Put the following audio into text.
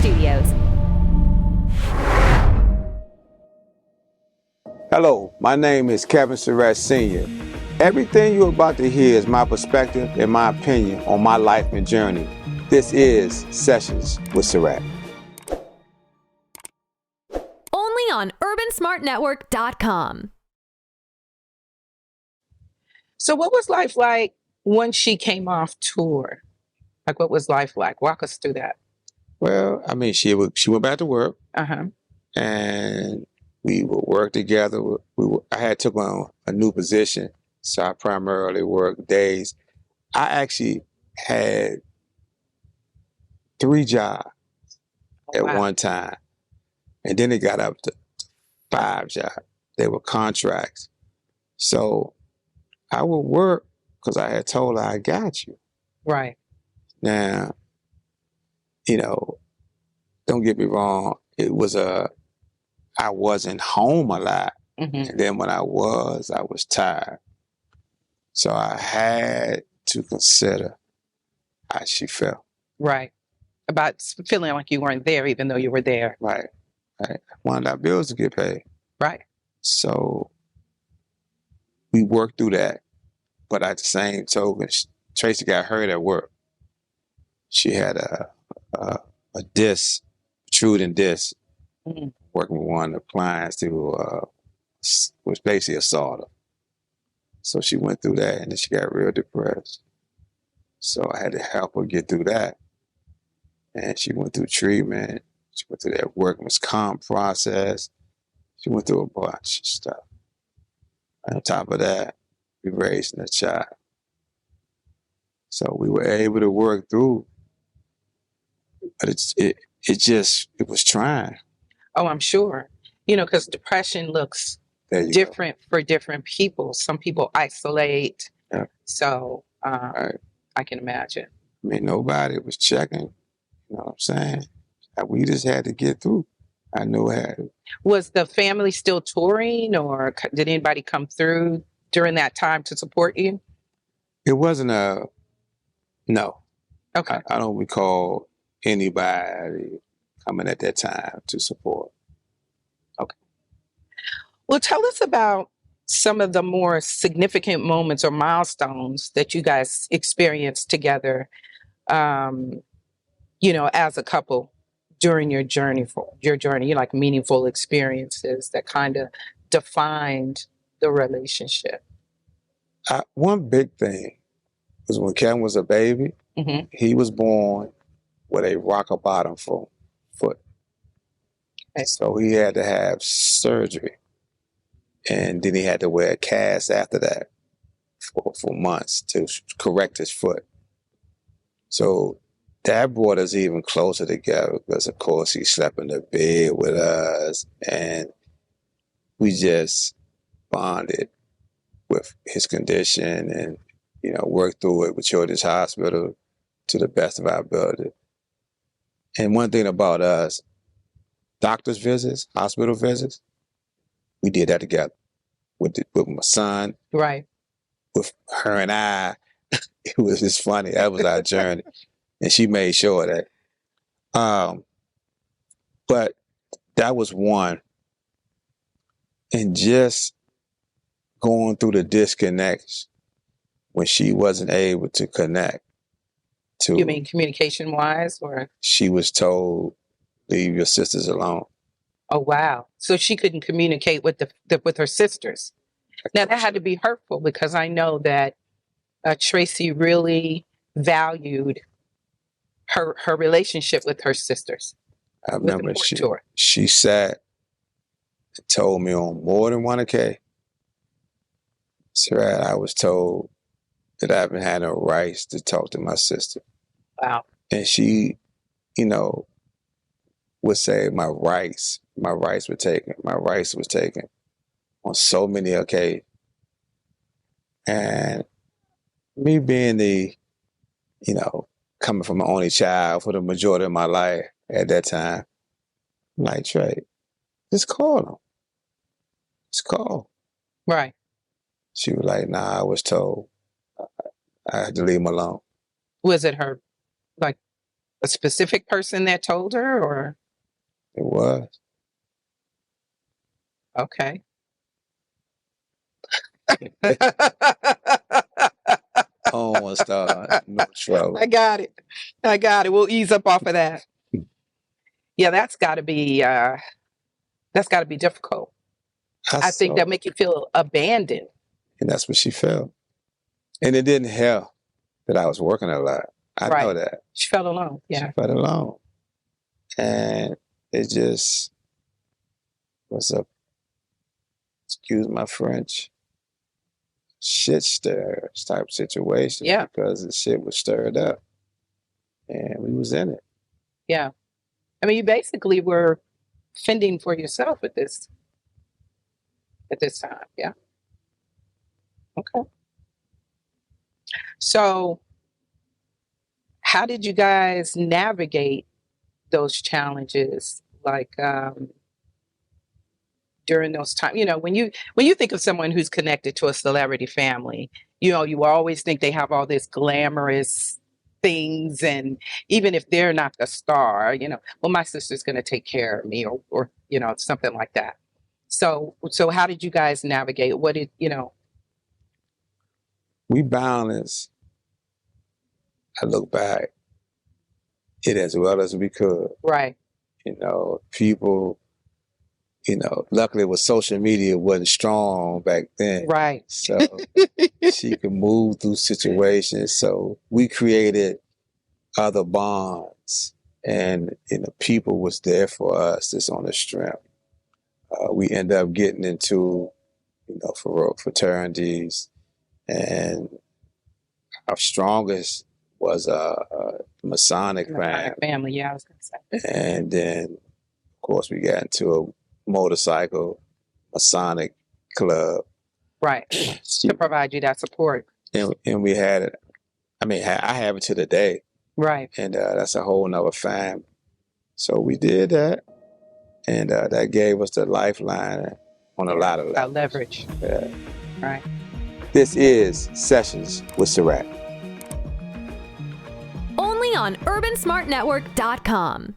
Studios. Hello, my name is Kevin Surratt Sr. Everything you're about to hear is my perspective and my opinion on my life and journey. This is Sessions with Surratt. Only on UrbanSmartNetwork.com. So what was life like when she came off tour? Like, what was life like? Walk us through that. Well, I mean, she went back to work, Uh-huh. and we would work together. I had took on a new position, so I primarily worked days. I actually had 3 jobs at one time, and then it got up to 5 jobs. They were contracts. So I would work because I had told her I got you. Right. Now, don't get me wrong. It was I wasn't home a lot. Mm-hmm. And then when I was tired. So I had to consider how she felt. Right. About feeling like you weren't there, even though you were there. Right. I wanted our bills to get paid. Right. So we worked through that. But at the same token, Traci got hurt at work. She had a disc, protruding disc, working with one of the clients who was basically assaulted her. So she went through that, and then she got real depressed. So I had to help her get through that. And she went through treatment. She went through that workman's comp process. She went through a bunch of stuff. And on top of that, we raised a child. So we were able to work through, but it was trying. Oh, I'm sure. Because depression looks different for different people. Some people isolate. Yeah. So right. I can imagine. I mean, nobody was checking. You know what I'm saying? We just had to get through. I knew I had to. Was the family still touring, or did anybody come through during that time to support you? It wasn't no. Okay. I don't recall anybody coming at that time to support. Okay. Well, tell us about some of the more significant moments or milestones that you guys experienced together, as a couple during your journey, like meaningful experiences that kind of defined the relationship. One big thing was when Kevin was a baby, mm-hmm. he was born with a rocker bottom foot. Okay. So he had to have surgery. And then he had to wear a cast after that for months to correct his foot. So that brought us even closer together because, of course, he slept in the bed with us, and we just bonded with his condition and, worked through it with Children's Hospital to the best of our ability. And one thing about us, doctor's visits, hospital visits, we did that together with my son. Right. With her and I, it was just funny. That was our journey. And she made sure of that. But that was one. And just going through the disconnects when she wasn't able to connect to. You mean communication-wise, or? She was told, leave your sisters alone. Oh, wow. So she couldn't communicate with with her sisters. Now, that had to be hurtful because I know that Traci really valued her relationship with her sisters. I remember she sat and told me on more than one occasion, SirRatt, I was told that I haven't had no rights to talk to my sister. Wow. And she, would say my rights were taken. My rights was taken on so many occasions. And me being the, coming from an only child for the majority of my life at that time, I'm like, Trey, just call him. Just call. Right. She was like, nah, I was told I had to leave him alone. Was it her, like, a specific person that told her, or It was. okay? I don't want to start no trouble. I got it. I got it. We'll ease up off of that. Yeah, that's got to be difficult. I think that make you feel abandoned. And that's what she felt. And it didn't help that I was working a lot. I know Right. that. She felt alone. Yeah. She felt alone. And it just was a, excuse my French, shit stir type situation. Yeah. Because the shit was stirred up. And we was in it. Yeah. I mean, you basically were fending for yourself at this time. Yeah. Okay. So how did you guys navigate those challenges? Like, during those times, when you think of someone who's connected to a celebrity family, you always think they have all this glamorous things, and even if they're not the star, well, my sister's going to take care of me, or something like that. So how did you guys navigate? What did We balanced, I look back, it as well as we could. Right. People, luckily with social media wasn't strong back then. Right. So she could move through situations. So we created other bonds, and people was there for us just on the strength. We end up getting into, fraternities, and our strongest was Masonic family. Yeah, I was gonna say. And then, of course, we got into a motorcycle Masonic club. Right. To provide you that support. And we had it. I mean, I have it to the day. Right. And that's a whole nother family. So we did that. And that gave us the lifeline on a lot of levels. That leverage. Yeah. Right. This is Sessions with Surratt. Only on UrbanSmartNetwork.com.